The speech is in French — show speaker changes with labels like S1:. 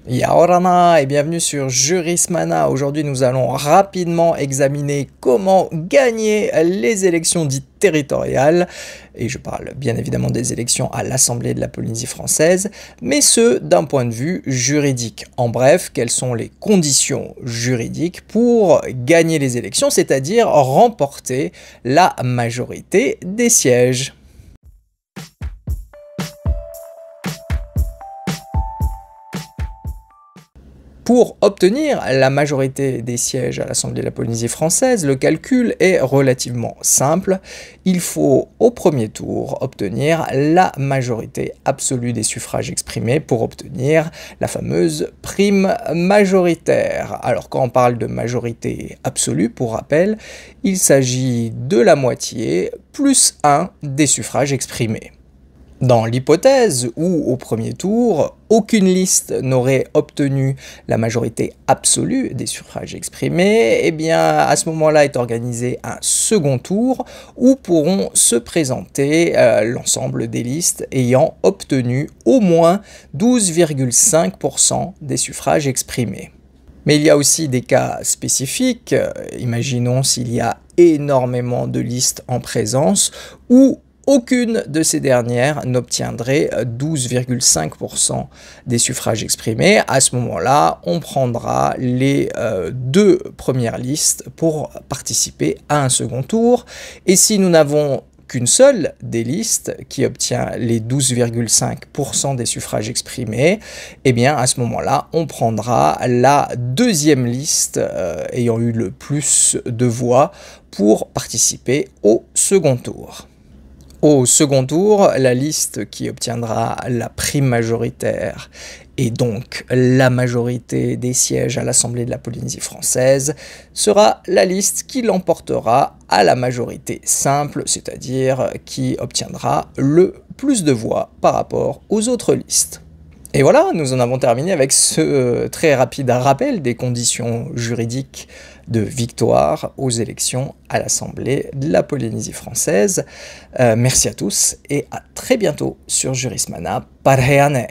S1: Yaorana et bienvenue sur Jurismana. Aujourd'hui, nous allons rapidement examiner comment gagner les élections dites territoriales. Et je parle bien évidemment des élections à l'Assemblée de la Polynésie française, mais ce d'un point de vue juridique. En bref, quelles sont les conditions juridiques pour gagner les élections, c'est-à-dire remporter la majorité des sièges. Pour obtenir la majorité des sièges à l'Assemblée de la Polynésie française, le calcul est relativement simple. Il faut au premier tour obtenir la majorité absolue des suffrages exprimés pour obtenir la fameuse prime majoritaire. Alors quand on parle de majorité absolue, pour rappel, il s'agit de la moitié plus 1 des suffrages exprimés. Dans l'hypothèse où, au premier tour, aucune liste n'aurait obtenu la majorité absolue des suffrages exprimés, eh bien, à ce moment-là est organisé un second tour où pourront se présenter l'ensemble des listes ayant obtenu au moins 12,5% des suffrages exprimés. Mais il y a aussi des cas spécifiques, imaginons s'il y a énormément de listes en présence où aucune de ces dernières n'obtiendrait 12,5% des suffrages exprimés. À ce moment-là, on prendra les deux premières listes pour participer à un second tour. Et si nous n'avons qu'une seule des listes qui obtient les 12,5% des suffrages exprimés, eh bien à ce moment-là, on prendra la deuxième liste ayant eu le plus de voix pour participer au second tour. Au second tour, la liste qui obtiendra la prime majoritaire et donc la majorité des sièges à l'Assemblée de la Polynésie française sera la liste qui l'emportera à la majorité simple, c'est-à-dire qui obtiendra le plus de voix par rapport aux autres listes. Et voilà, nous en avons terminé avec ce très rapide rappel des conditions juridiques de victoire aux élections à l'Assemblée de la Polynésie française. Merci à tous et à très bientôt sur Jurismana. Parheane!